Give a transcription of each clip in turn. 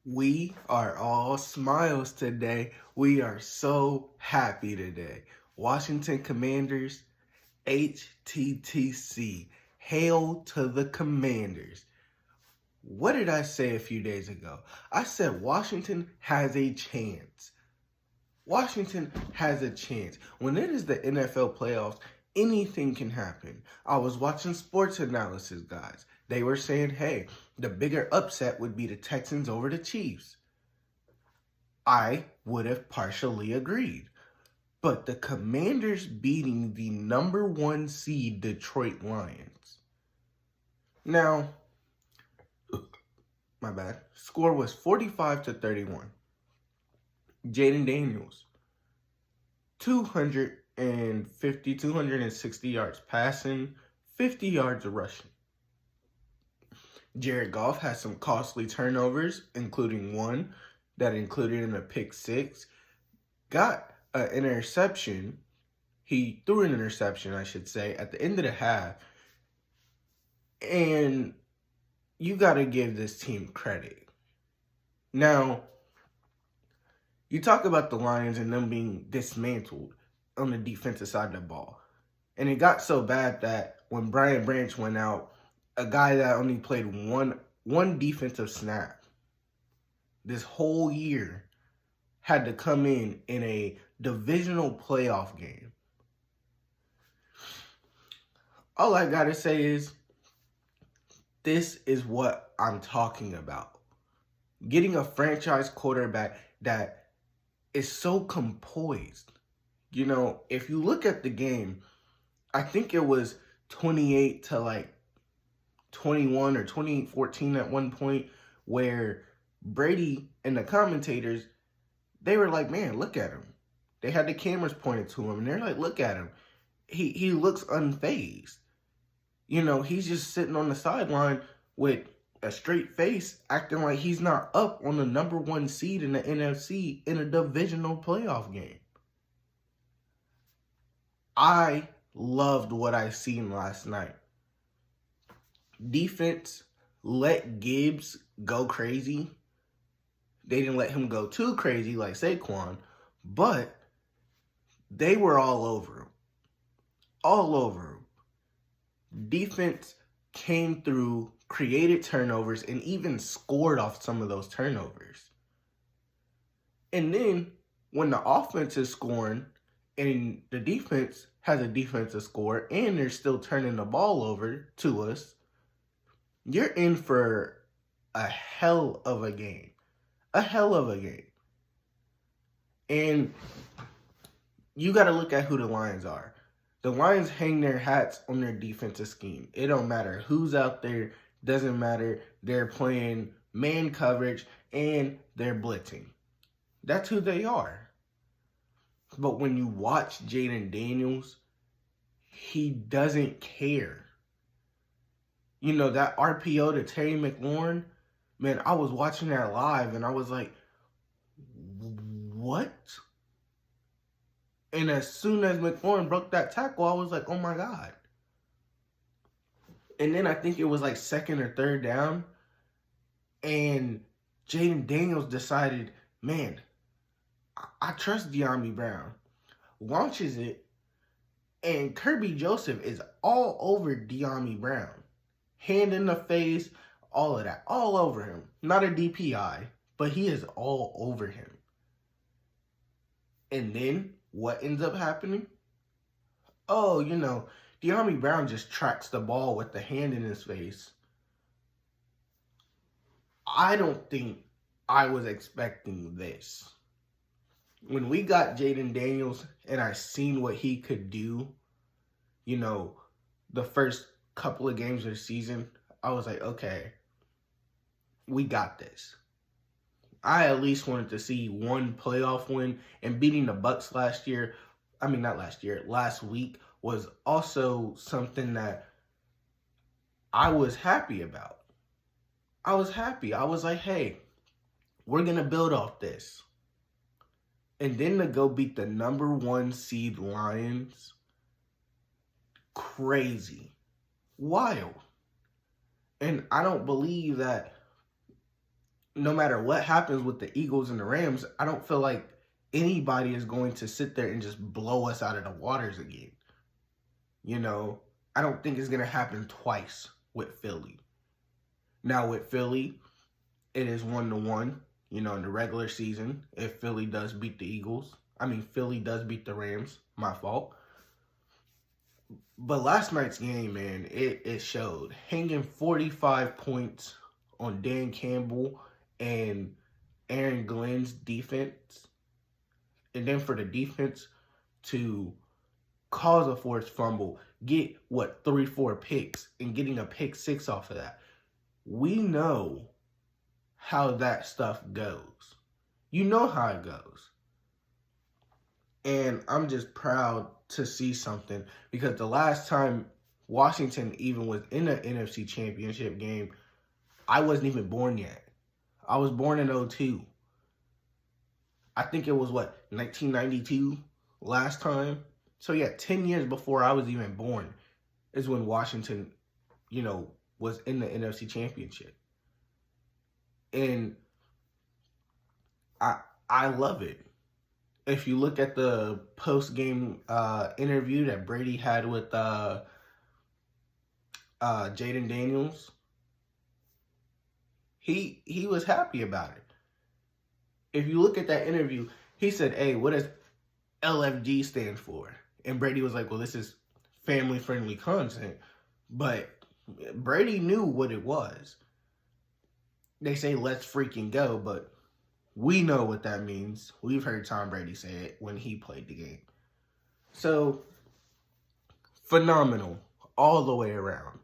We are all smiles today. We are so happy today. Washington Commanders, HTTC. Hail to the Commanders. What did I say a few days ago? I said Washington has a chance. Washington has a chance. When it is the NFL playoffs, anything can happen. I was watching sports analysis guys. They were saying, hey, the bigger upset would be the Texans over the Chiefs. I would have partially agreed. But the Commanders beating the number 1 seed Detroit Lions. Now, my bad. Score was 45-31. Jaden Daniels, 260 yards passing, 50 yards rushing. Jared Goff had some costly turnovers, including one that included in a pick six. Got an interception. He threw an interception, I should say, at the end of the half. And you got to give this team credit. Now, you talk about the Lions and them being dismantled on the defensive side of the ball. And it got so bad that when Brian Branch went out, a guy that only played one defensive snap this whole year had to come in a divisional playoff game. All I got to say is, this is what I'm talking about. Getting a franchise quarterback that is so composed. You know, if you look at the game, I think it was 28-21 or 28-14 at one point, where Brady and the commentators, they were like, man, look at him. They had the cameras pointed to him, and they're like, look at him. He looks unfazed. You know, he's just sitting on the sideline with a straight face, acting like he's not up on the number 1 seed in the NFC in a divisional playoff game. I loved what I seen last night. Defense let Gibbs go crazy. They didn't let him go too crazy like Saquon, but they were all over him. All over him. Defense came through, created turnovers, and even scored off some of those turnovers. And then when the offense is scoring and the defense has a defensive score and they're still turning the ball over to us, you're in for a hell of a game. A hell of a game. And you got to look at who the Lions are. The Lions hang their hats on their defensive scheme. It don't matter who's out there. Doesn't matter. They're playing man coverage and they're blitzing. That's who they are. But when you watch Jaden Daniels, he doesn't care. You know, that RPO to Terry McLaurin, man, I was watching that live and I was like, what? And as soon as McLaurin broke that tackle, I was like, oh my God. And then I think it was like second or third down. And Jaden Daniels decided, man, I trust De'Ami Brown. Launches it. And Kirby Joseph is all over De'Ami Brown. Hand in the face, all of that. All over him. Not a DPI, but he is all over him. And then what ends up happening? Oh, you know, De'Ami Brown just tracks the ball with the hand in his face. I don't think I was expecting this. When we got Jaden Daniels and I seen what he could do, you know, the first couple of games of the season, I was like, okay, we got this. I at least wanted to see one playoff win, and beating the Bucs last week was also something that I was happy about. I was happy. I was like, hey, we're going to build off this. And then to go beat the number 1 seed Lions, crazy, wild. And I don't believe that no matter what happens with the Eagles and the Rams, I don't feel like anybody is going to sit there and just blow us out of the waters again. You know, I don't think it's going to happen twice with Philly. Now, with Philly, it is 1-1, you know, in the regular season. If Philly does beat the Eagles, Philly does beat the Rams, my fault. But last night's game, man, it showed. Hanging 45 points on Dan Campbell and Aaron Glenn's defense. And then for the defense to cause a forced fumble, get, 3-4 picks, and getting a pick 6 off of that. We know how that stuff goes. You know how it goes. And I'm just proud to see something, because the last time Washington even was in an NFC Championship game, I wasn't even born yet. I was born in 2002. I think it was, 1992 last time? So yeah, 10 years before I was even born is when Washington, you know, was in the NFC Championship. And I love it. If you look at the post-game interview that Brady had with Jaden Daniels, he was happy about it. If you look at that interview, he said, "Hey, what does LFG stand for?" And Brady was like, "Well, this is family-friendly content." But Brady knew what it was. They say, "Let's freaking go," but we know what that means. We've heard Tom Brady say it when he played the game. So, phenomenal all the way around.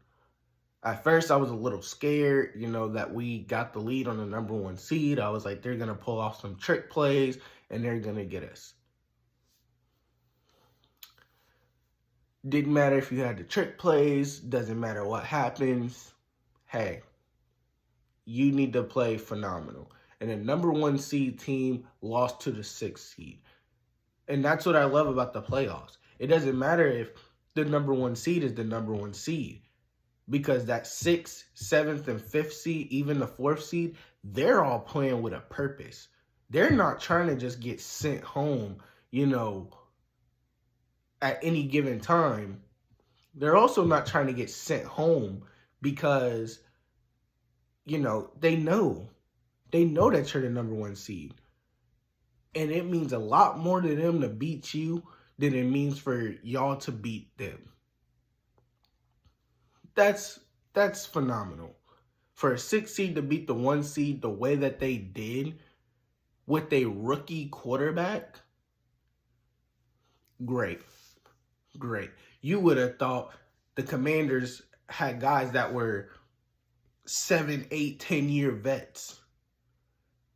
At first, I was a little scared, you know, that we got the lead on the number 1 seed. I was like, they're going to pull off some trick plays, and they're going to get us. Didn't matter if you had the trick plays. Doesn't matter what happens. Hey, you need to play phenomenal. And the number 1 seed team lost to the 6th seed. And that's what I love about the playoffs. It doesn't matter if the number 1 seed is the number 1 seed. Because that 6th, 7th, and 5th seed, even the 4th seed, they're all playing with a purpose. They're not trying to just get sent home, you know, at any given time. They're also not trying to get sent home because, you know, they know that you're the number 1 seed. And it means a lot more to them to beat you than it means for y'all to beat them. That's phenomenal. For a 6 seed to beat the 1 seed the way that they did with a rookie quarterback, great. You would have thought the Commanders had guys that were 7, 8, 10-year vets.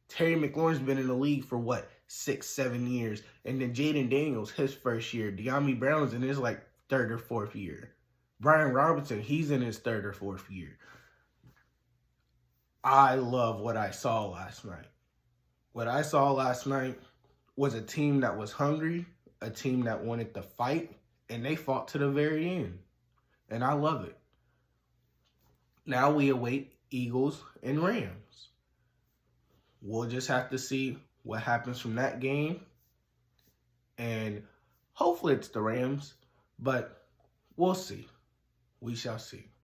Terry McLaurin's been in the league for 6, 7 years. And then Jaden Daniels, his first year. De'Ami Brown's in his 3rd or 4th year. Brian Robinson, he's in his 3rd or 4th year. I love what I saw last night. What I saw last night was a team that was hungry, a team that wanted to fight, and they fought to the very end. And I love it. Now we await Eagles and Rams. We'll just have to see what happens from that game. And hopefully it's the Rams, but we'll see. We shall see.